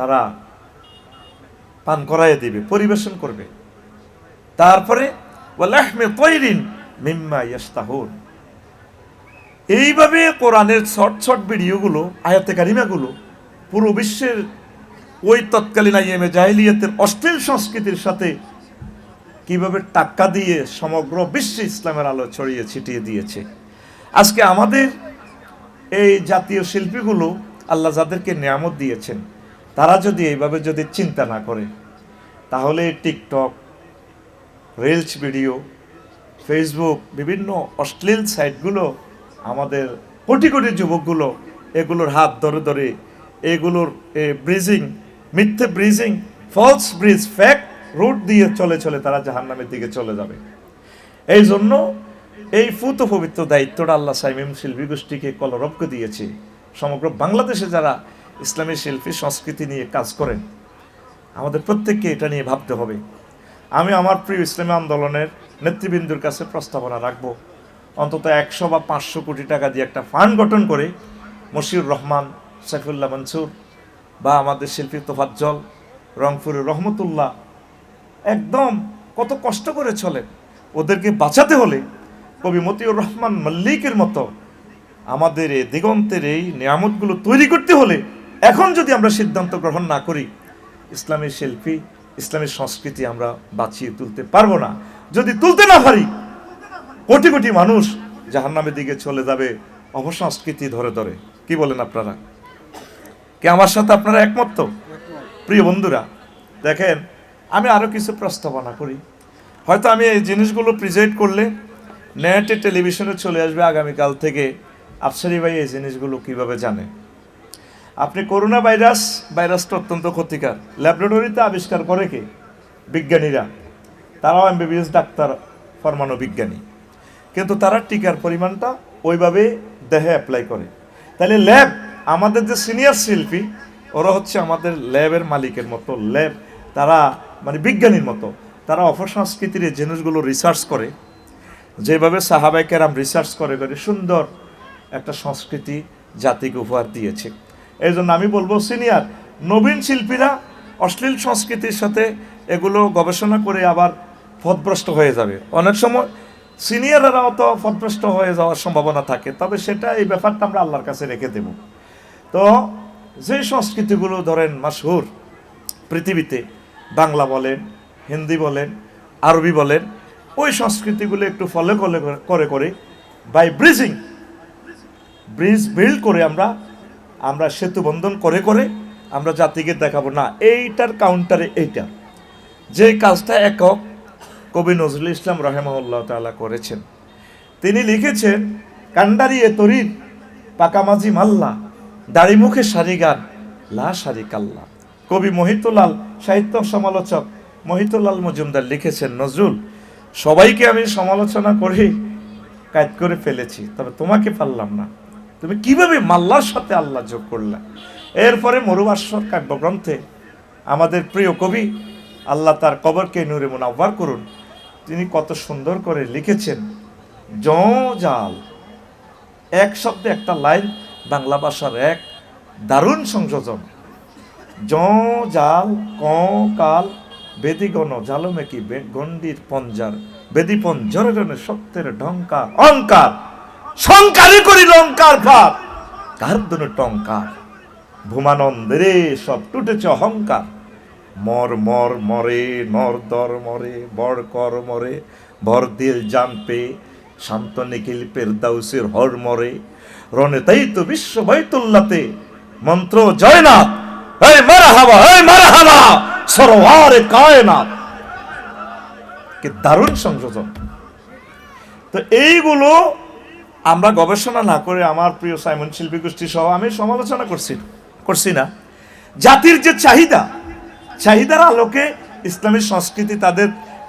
তারা পান করাইয়া দিবে, পরিবেশন করবে। তারপরে ওয়ালাহমি তায়রিন মিম্মা ইয়াশতাহুন। এইভাবে কোরআনের শর্ট শর্ট ভিডিওগুলো, আয়াতে কারিমাগুলো পুরো বিশ্বের ওই তৎকালীন আইএমএ জাহিলিয়াতের অশ্লীল সংস্কৃতির সাথে কিভাবে টাক্কা দিয়ে সমগ্র বিশ্বে ইসলামের আলো ছড়িয়ে ছিটিয়ে দিয়েছে। আজকে আমাদের এই জাতীয় শিল্পীগুলো আল্লাহ যাদেরকে নিয়ামত দিয়েছেন, তারা যদি এইভাবে যদি চিন্তা না করে, তাহলে টিকটক, রিলস ভিডিও, ফেসবুক, বিভিন্ন অশ্লীল সাইটগুলো আমাদের কোটি কোটি যুবকগুলো এগুলোর হাত ধরে ধরে এগুলোর ব্রিজিং, মিথ্যে ব্রিজিং, ফলস ব্রিজ, ফ্যাক রুট দিয়ে চলে চলে তারা জাহান্নামের দিকে চলে যাবে। এই জন্য এই ফুত পবিত্র দায়িত্বটা আল্লাহ সাইমিম শিল্পী গোষ্ঠীকে কলরবকে দিয়েছে। সমগ্র বাংলাদেশে যারা ইসলামী শিল্পী সংস্কৃতি নিয়ে কাজ করেন, আমাদের প্রত্যেককে এটা নিয়ে ভাবতে হবে। আমি আমার প্রিয় ইসলামী আন্দোলনের নেতৃবৃন্দুর কাছে প্রস্তাবনা রাখব, অন্তত 100 বা 500 কোটি টাকা দিয়ে একটা ফান্ড গঠন করে মশিউর রহমান, সাইফুল্লাহ মনসুর বা আমাদের শিল্পী তোফাজ্জল, রংপুরের রহমতুল্লাহ একদম কত কষ্ট করে চলে, ওদেরকে বাঁচাতে হলে কবি মতিউর রহমান মল্লিকের মতো আমাদের এই দিগন্তের এই নিয়ামতগুলো তৈরি করতে হলে এখন যদি আমরা সিদ্ধান্ত গ্রহণ না করি, ইসলামী শিল্পী, ইসলামী সংস্কৃতি আমরা বাঁচিয়ে তুলতে পারবো না। যদি তুলতে না পারি, কোটি কোটি মানুষ জাহান্নামের দিকে চলে যাবে অপসংস্কৃতি ধরে ধরে। কি বলেন আপনারা? কি আমার সাথে আপনারা একমত তো? প্রিয় বন্ধুরা, দেখেন, আমি আরও কিছু প্রস্তাবনা করি। হয়তো আমি এই জিনিসগুলো প্রেজেন্ট করলে নেটে, টেলিভিশনে চলে আসবে আগামীকাল থেকে। আফসারি ভাই এই জিনিসগুলো কিভাবে জানে? আপনি করোনা ভাইরাসটা অত্যন্ত ক্ষতিকর। ল্যাবরেটরিতে আবিষ্কার করে কে? বিজ্ঞানীরা। তারাও এমবিবিএস ডাক্তার, ফরমানো বিজ্ঞানী, কিন্তু তারা টিকার পরিমাণটা ওইভাবে দেহে অ্যাপ্লাই করে। তাহলে ল্যাব, আমাদের যে সিনিয়র শিল্পী, ওরা হচ্ছে আমাদের ল্যাবের মালিকের মতো। ল্যাব, তারা মানে বিজ্ঞানীর মতো, তারা অপসংস্কৃতির এই জিনিসগুলো রিসার্চ করে, যেভাবে সাহাবায়ে কেরাম রিসার্চ করে করে সুন্দর একটা সংস্কৃতি জাতিকে উপহার দিয়েছে। এই জন্য আমি বলবো, সিনিয়র নবীন শিল্পীরা অশ্লীল সংস্কৃতির সাথে এগুলো গবেষণা করে আবার পথভ্রষ্ট হয়ে যাবে। অনেক সময় সিনিয়ররাও তো পথভ্রষ্ট হয়ে যাওয়ার সম্ভাবনা থাকে, তবে সেটা, এই ব্যাপারটা আমরা আল্লাহর কাছে রেখে দেব। তো যে সংস্কৃতিগুলো ধরেন মাশহুর পৃথিবীতে, বাংলা বলেন, হিন্দি বলেন, আরবি বলেন, ওই সংস্কৃতিগুলো একটু ফলো করে করে বাই ব্রিজ বিল্ড করে আমরা সেতু বন্ধন করে করে আমরা জাতিকে দেখাবো না এইটার কাউন্টারে এইটা। যে কাজটা একক কবি নজরুল ইসলাম রাহিমাহুল্লাহ তাআলা করেছেন। তিনি লিখেছেন, কান্ডারি এ তরির পাকামাজি মাল্লা, দাড়ি মুখে সারি গান লা সারি কাল্লা। কবি মহিতুলাল, সাহিত্য সমালোচক মহিতুলাল মজুমদার লিখেছেন, নজরুল, সবাইকে আমি সমালোচনা করে কায়েদ করে ফেলেছি, তবে তোমাকে পারলাম না। তুমি কিভাবে মাল্লার সাথে আল্লাহ যোগ করলা? এরপরে মরুভাস্বর কাব্যগ্রন্থে আমাদের প্রিয় কবি, আল্লাহ তার কবরকে নূরে মুনাওয়ার করুন, তিনি কত সুন্দর করে লিখেছেন, জাল, এক শব্দে একটা লাইন, বাংলা ভাষার এক দারুণ সংযোজন। জাল কাল বেদিগণ জালমেকি গণ্ডির পঞ্জার, বেদি পঞ্জরে সত্যের ঢঙ্কার অহংকার, সংকারই করি লঙ্কার ভাব, কার দনু টঙ্কার, ভূমানন্দের সব টুটেছে অহংকার। মর মর মরে নর দর মরে, বড় কর মরে বর দিল জান পে, শান্ত নিখিল পেরদাউসের হর মরে, রনে তাই তো বিশ্ব বাইতুল্লাতে মন্ত্র জয়নাথ, এই মারহাবা, এই মারহাবা সরওয়ারে কায়নাত। কি দারুণ সংযোজন! তো এইগুলো আমরা গবেষণা না করে, আমার প্রিয় সাইমন শিল্পী গোষ্ঠী সহ আমি সমালোচনা করছি না। জাতির যে চাহিদার আলোকে ইসলামী সংস্কৃতি তাদের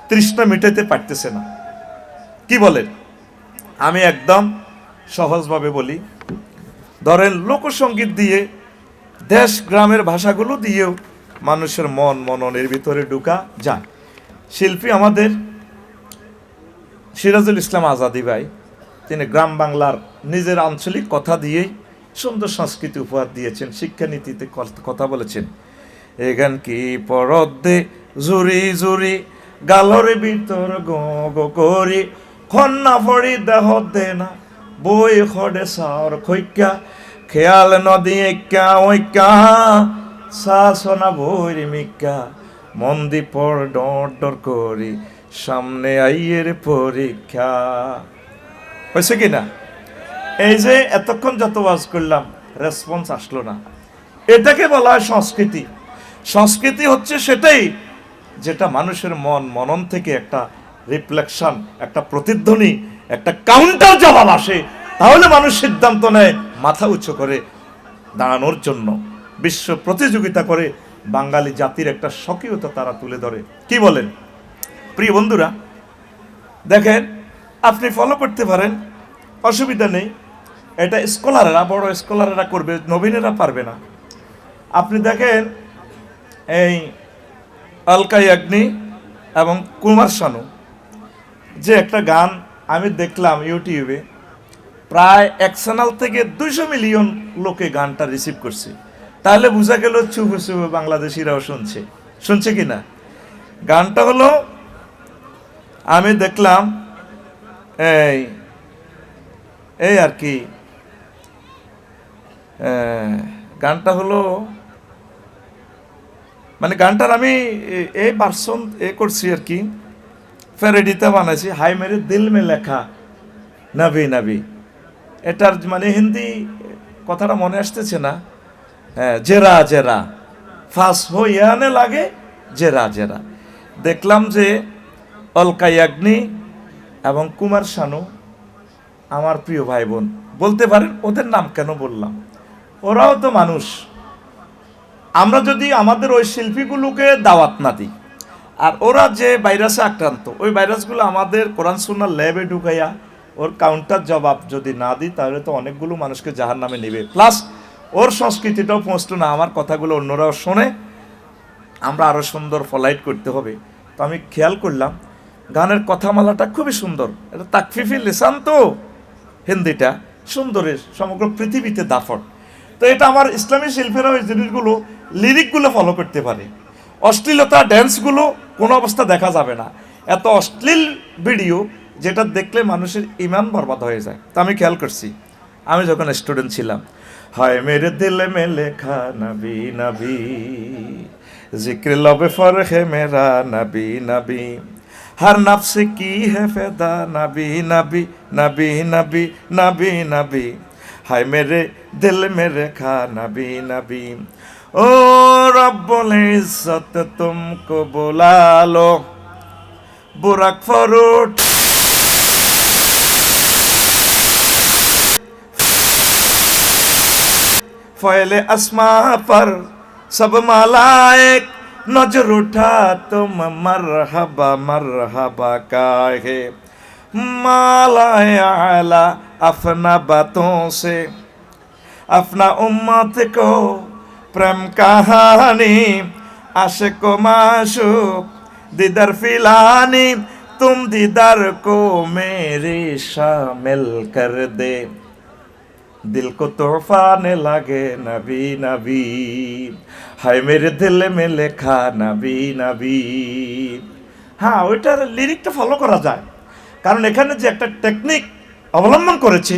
তৃষ্ণা মেটাতে পারতেছে না। কি বলেন? আমি একদম সহজভাবে বলি, ধরেন লোকসঙ্গীত দিয়ে, দেশ গ্রামের ভাষাগুলো দিয়েও মানুষের মননের ভিতরে ঢুকা যায়। শিল্পী আমাদের সিরাজুল ইসলাম আজাদি ভাই, তিনি গ্রাম বাংলার নিজের আঞ্চলিক কথা দিয়েই সুন্দর সংস্কৃতি উপহার দিয়েছেন, শিক্ষানীতিতে কথা বলেছেন। এ গান কি পরত দে জুরি জুরি গালর ভিতর গো গো করি খন্না ফড়ি দেহ দে না বই খড়ে সার খৈক্যা খেয়াল নদী একা ঐক্যা শাসনা বই মিক্কা মন্দি পর ডর ডর করি সামনে আইয়ের পরীক্ষা। হয়েছে কি না? এই যে এতক্ষণ যত ওয়াজ করলাম রেসপন্স আসলো না, এটাকে বলা হয় সংস্কৃতি। সংস্কৃতি হচ্ছে সেটাই যেটা মানুষের মনন থেকে একটা রিফ্লেকশন, একটা প্রতিধ্বনি, একটা কাউন্টার জবাব আসে, তাহলে মানুষ সিদ্ধান্ত নেয় মাথা উঁচু করে দাঁড়ানোর জন্য। বিশ্ব প্রতিযোগিতা করে বাঙালি জাতির একটা স্বকীয়তা তারা তুলে ধরে। কি বলেন প্রিয় বন্ধুরা? দেখেন, আপনি ফলো করতে পারেন, অসুবিধা নেই। এটা স্কলাররা, বড় স্কলাররা করবে, নবীনেরা পারবে না। আপনি দেখেন এই অলকা ইয়াগনিক এবং কুমার শানু যে একটা গান আমি দেখলাম ইউটিউবে, প্রায় এক চ্যানেল থেকে 200 মিলিয়ন লোকে গানটা রিসিভ করছে। তাহলে বোঝা গেল চুপে চুপে বাংলাদেশিরাও শুনছে কি না? গানটা হলো, আমি দেখলাম এই আর কি, গানটা হলো মানে গানটার আমি এই ভার্সন করছি আর কি, প্যারোডিতে বানাইছি। হাই মেরে দিল মে লেখা নবী নবী, এটার মানে হিন্দি কথাটা মনে আসতেছে না। জেরা জেরা ফাঁস হইয়ানে লাগে জেরা জেরা। দেখলাম যে অলকা ইয়াগনিক এবং কুমার শানু আমার প্রিয় ভাই বোন। বলতে পারেন ওদের নাম কেন বললাম? ওরাও তো মানুষ। আমরা যদি আমাদের ওই শিল্পীগুলোকে দাওয়াত না দিই, আর ওরা যে ভাইরাসে আক্রান্ত, ওই ভাইরাসগুলো আমাদের কোরআন সুন্নাহ ল্যাবে ঢুকাইয়া ওর কাউন্টার জবাব যদি না দিই, তাহলে তো অনেকগুলো মানুষকে জাহান্নামে নেবে। প্লাস ওর সংস্কৃতিটাও পৌঁছতো না, আমার কথাগুলো অন্যরাও শোনে, আমরা আরও সুন্দর ফলাইট করতে হবে। তো আমি খেয়াল করলাম গানের কথামালাটা খুবই সুন্দর। এটা তাকফিফি লিসান, তো হিন্দিটা সুন্দরের সমগ্র পৃথিবীতে দাফট। তো এটা আমার ইসলামী শিল্পীরা ওই জিনিসগুলো, লিরিকগুলো ফলো করতে পারে। অশ্লীলতা ড্যান্সগুলো কোনো অবস্থা দেখা যাবে না। এত অশ্লীল ভিডিও যেটা দেখলে মানুষের ইমান বরবাদ হয়ে যায়। তো আমি খেয়াল করছি, আমি যখন স্টুডেন্ট ছিলাম, হায় মেরে দিল মে লেখা নবী নবী, জিক্র লবে ফরহে মেরা নবী নবী, हर नफ्स की है फैदा नबी नबी नबी नबी नबी नबी, हाय मेरे दिल में रखा नबी नबी। ओ रब्बुल इज्जत तुमको बुला लो, बुरक फरूट फैले अस्मा पर सब मालाएक, नजर उठा तुम मरहबा मरहबा काहे, मालाए आला अपना बातों से अपना उम्मत को प्रेम कहानी, आशिक माशूक दीदार फिलानी, तुम दीदार को मेरे शामिल कर दे, दिल को तोहफाने लगे नबी नबी, हाय मेरे दिल में লেখা নবী নবী। হ্যাঁ, ওইটার লিরিকটা ফলো করা যায়, কারণ এখানে যে একটা টেকনিক অবলম্বন করেছে,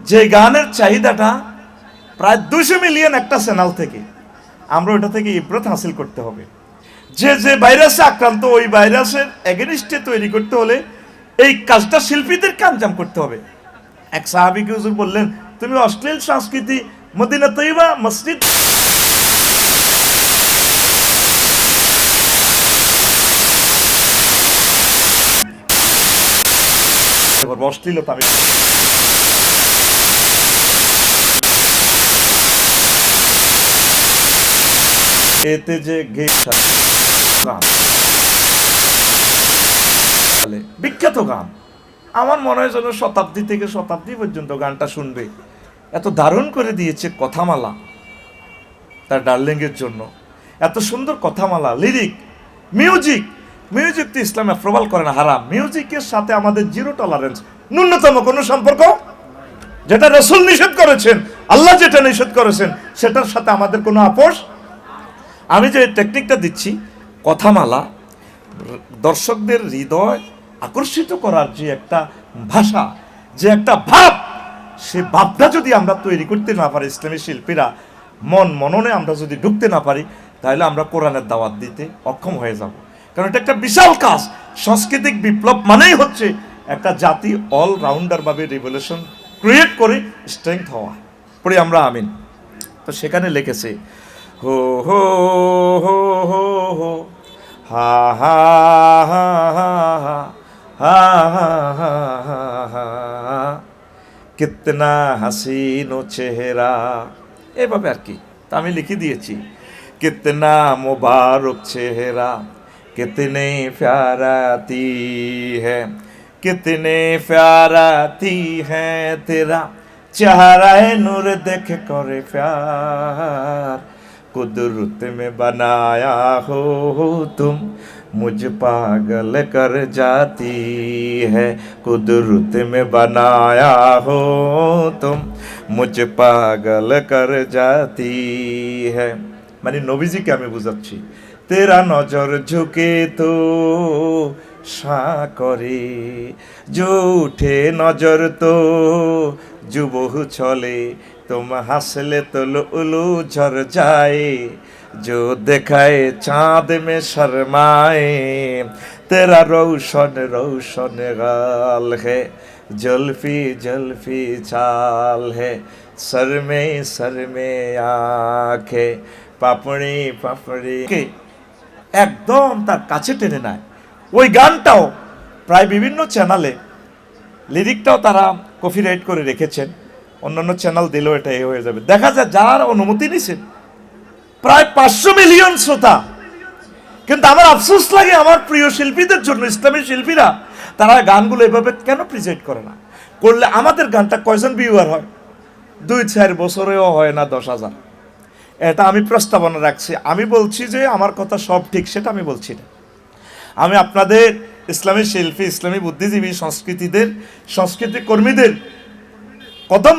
যে গানের চাহিদাটা প্রায় 200 মিলিয়ন একটা চ্যানেল থেকে, আমরা ওইটা থেকে ইব্রত হাসিল করতে হবে। যে যে ভাইরাসে আক্রান্ত, ওই ভাইরাসের এগেনিস্টে তৈরি করতে হলে এই কাজটা শিল্পীদেরকে আঞ্জাম করতে হবে। এক সাহাবীকে হুজুর বললেন, তুমি অশ্লীল সংস্কৃতি মদিনা তৈবা মসজিদ অশ্লীলতা আমি এতে যে গান, বিখ্যাত গান, আমার মনে হয় যেন শতাব্দী থেকে শতাব্দী পর্যন্ত গানটা শুনবে। এত দারুণ করে দিয়েছে কথামালা তার ডার্লিংয়ের জন্য, এত সুন্দর কথামালা, লিরিক, মিউজিক। মিউজিক তো ইসলামে অ্যাপ্রুভাল করে না, হারাম। মিউজিকের সাথে আমাদের জিরো টলারেন্স, ন্যূনতম কোনো সম্পর্ক। যেটা রাসূল নিষেধ করেছেন, আল্লাহ যেটা নিষেধ করেছেন, সেটার সাথে আমাদের কোনো আপোষ। আমি যে টেকনিকটা দিচ্ছি, কথামালা, দর্শকদের হৃদয় আকর্ষিত করার যে একটা ভাষা, যে একটা ভাব, সে ভাবটা যদি আমরা তৈরি করতে না পারি, ইসলামী শিল্পীরা মননে আমরা যদি ঢুকতে না পারি, তাহলে আমরা কোরআনের দাওয়াত দিতে অক্ষম হয়ে যাব। কারণ এটা একটা বিশাল কাজ। সাংস্কৃতিক বিপ্লব মানেই হচ্ছে একটা জাতি অলরাউন্ডার ভাবে রিভলিউশন ক্রিয়েট করে স্ট্রেংথ হওয়া। পড়ি আমরা আমিন। তো সেখানে লিখেছে, হো হো হো হো হো হা হা হা হা হা হা হা হা হা কিতনা হাসিন ও চেহারা, এভাবে আর কি। তা আমি লিখে দিয়েছি, কিতনা মুবারক চেহারা, कितने प्याराती है, कितने प्याराती है तेरा चेहरा नूर देख करे प्यार, कुदरत में बनाया हो तुम मुझ पागल कर जाती है, कुदरत में बनाया हो तुम मुझ पागल कर जाती है। মানে নবীজিকে আমি বুঝাচ্ছি, तेरा नजर झुके तो साकरे, जो उठे नजर तो जुबहु चले, तुम हंसले तो लुलु झर जाए, जो दिखाए चाँद में शर्माए, तेरा रोशन रोशन गाल है, जुल्फी जुल्फी चाल है, सर में आँखें, पापड़ी पापड़ी के একদম তার কাছে টেনে নেয়। ওই গানটাও প্রায় বিভিন্ন চ্যানেলে, লিরিকটাও তারা কপিরাইট করে রেখেছেন, অন্যান্য চ্যানেল দিলেও এটা হয়ে যাবে। দেখা যায় যার অনুমতি নিছেন প্রায় 500 মিলিয়ন শ্রোতা। কিন্তু আমার আফসোস লাগে আমার প্রিয় শিল্পীদের জন্য, ইসলামী শিল্পীরা তারা গানগুলো এভাবে কেন প্রেজেন্ট করে না। করলে আমাদের গানটা কয়জন ভিউয়ার হয়? 2-4 বছরেও হয় না 10,000। এটা আমি প্রস্তাবনা রাখছি। আমি বলছি যে আমার কথা সব ঠিক, সেটা আমি বলছি না। আমি আপনাদের ইসলামী শিল্পী, ইসলামী বুদ্ধিজীবী, সংস্কৃতি কর্মীদের কদম